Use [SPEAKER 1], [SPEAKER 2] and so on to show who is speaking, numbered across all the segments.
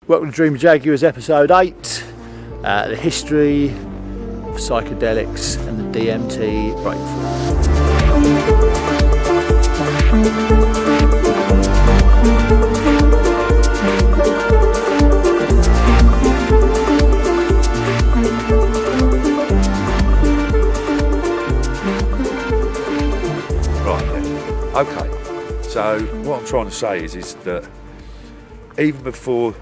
[SPEAKER 1] Welcome to Dream Jaguars episode 8, the history of psychedelics and the DMT breakthrough.
[SPEAKER 2] Okay, so what I'm trying to say is that even before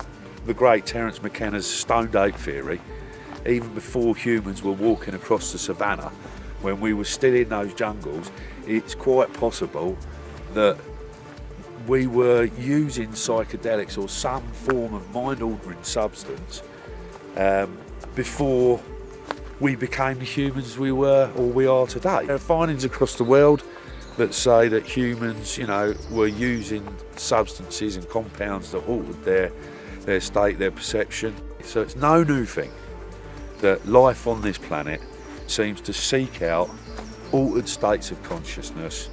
[SPEAKER 2] the great Terence McKenna's stoned ape theory, even before humans were walking across the savannah, when we were still in those jungles, it's quite possible that we were using psychedelics or some form of mind-altering substance before we became the humans we were or we are today. There are findings across the world that say that humans, were using substances and compounds that altered their state, their perception. So it's no new thing that life on this planet seems to seek out altered states of consciousness,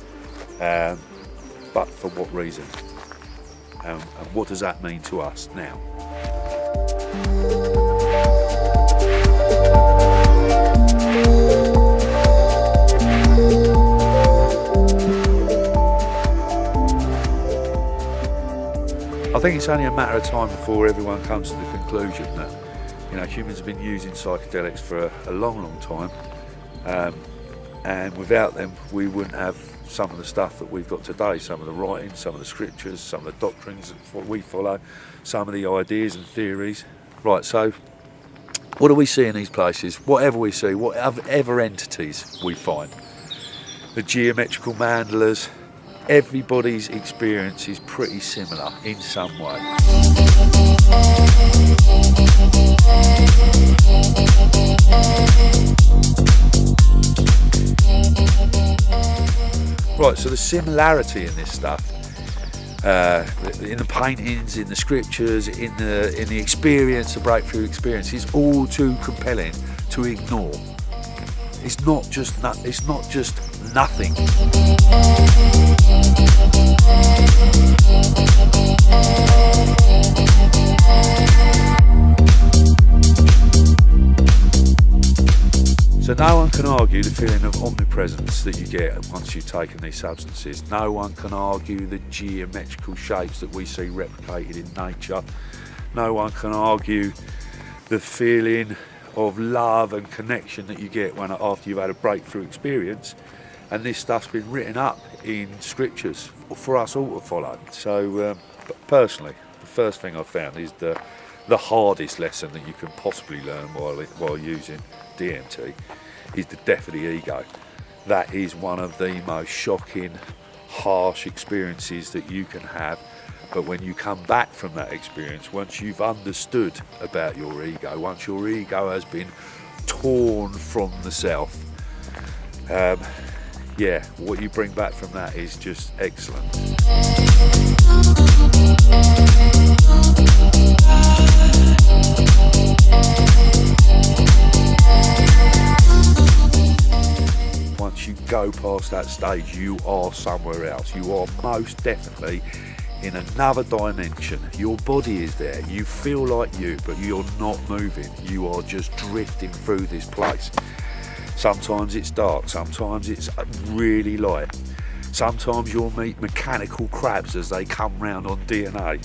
[SPEAKER 2] but for what reason? And what does that mean to us now? I think it's only a matter of time before everyone comes to the conclusion that humans have been using psychedelics for a long time, and without them we wouldn't have some of the stuff that we've got today, some of the writings, some of the scriptures, some of the doctrines that we follow, some of the ideas and theories. Right, so what do we see in these places? Whatever we see, whatever entities we find, the geometrical mandalas, everybody's experience is pretty similar in some way. Right, so the similarity in this stuff, in the paintings, in the scriptures, in the experience, the breakthrough experience, is all too compelling to ignore. It's not just nothing. So no one can argue the feeling of omnipresence that you get once you've taken these substances. No one can argue the geometrical shapes that we see replicated in nature. No one can argue the feeling of love and connection that you get after you've had a breakthrough experience, and this stuff's been written up in scriptures for us all to follow. So personally, the first thing I've found is the hardest lesson that you can possibly learn while using DMT is the death of the ego. That is one of the most shocking, harsh experiences that you can have. But when you come back from that experience, once you've understood about your ego, once your ego has been torn from the self, what you bring back from that is just excellent. Once you go past that stage, you are somewhere else. You are most definitely in another dimension. Your body is there, you feel like you, but you're not moving. You are just drifting through this place. Sometimes it's dark, sometimes it's really light. Sometimes you'll meet mechanical crabs as they come round on DNA.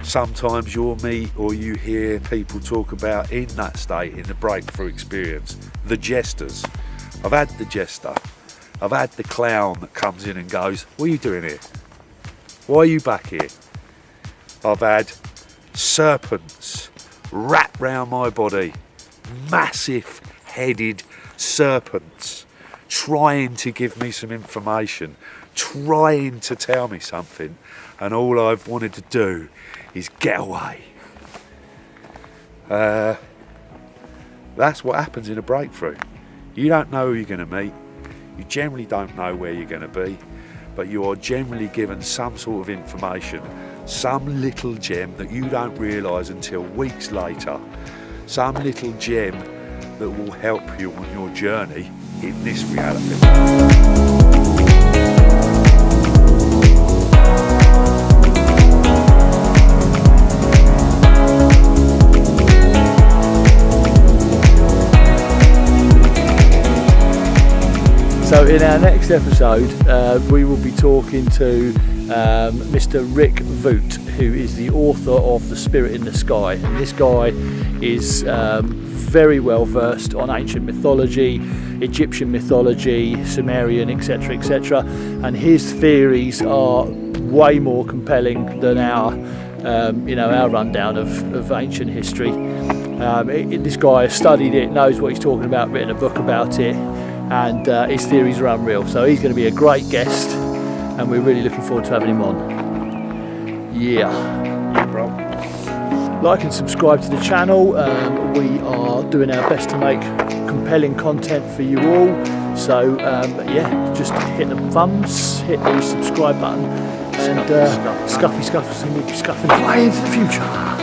[SPEAKER 2] Sometimes you'll meet or you hear people talk about in that state, in the breakthrough experience, the jesters. I've had the jester. I've had the clown that comes in and goes, "What are you doing here? Why are you back here?" I've had serpents wrap round my body, massive headed serpents, trying to give me some information, trying to tell me something, and all I've wanted to do is get away. That's what happens in a breakthrough. You don't know who you're going to meet, you generally don't know where you're going to be, but you are generally given some sort of information, some little gem that you don't realise until weeks later, some little gem that will help you on your journey in this reality.
[SPEAKER 1] in our next episode, we will be talking to Mr. Rick Voot, who is the author of The Spirit in the Sky. And this guy is very well versed on ancient mythology, Egyptian mythology, Sumerian, etc., etc. And his theories are way more compelling than our rundown of ancient history. This guy has studied it, knows what he's talking about, written a book about it, and his theories are unreal. So he's going to be a great guest, and we're really looking forward to having him on. Yeah,
[SPEAKER 2] bro.
[SPEAKER 1] Like and subscribe to the channel. We are doing our best to make compelling content for you all. So just hit the thumbs, hit the subscribe button, and scuffy, and we'll be scuffing away into the future.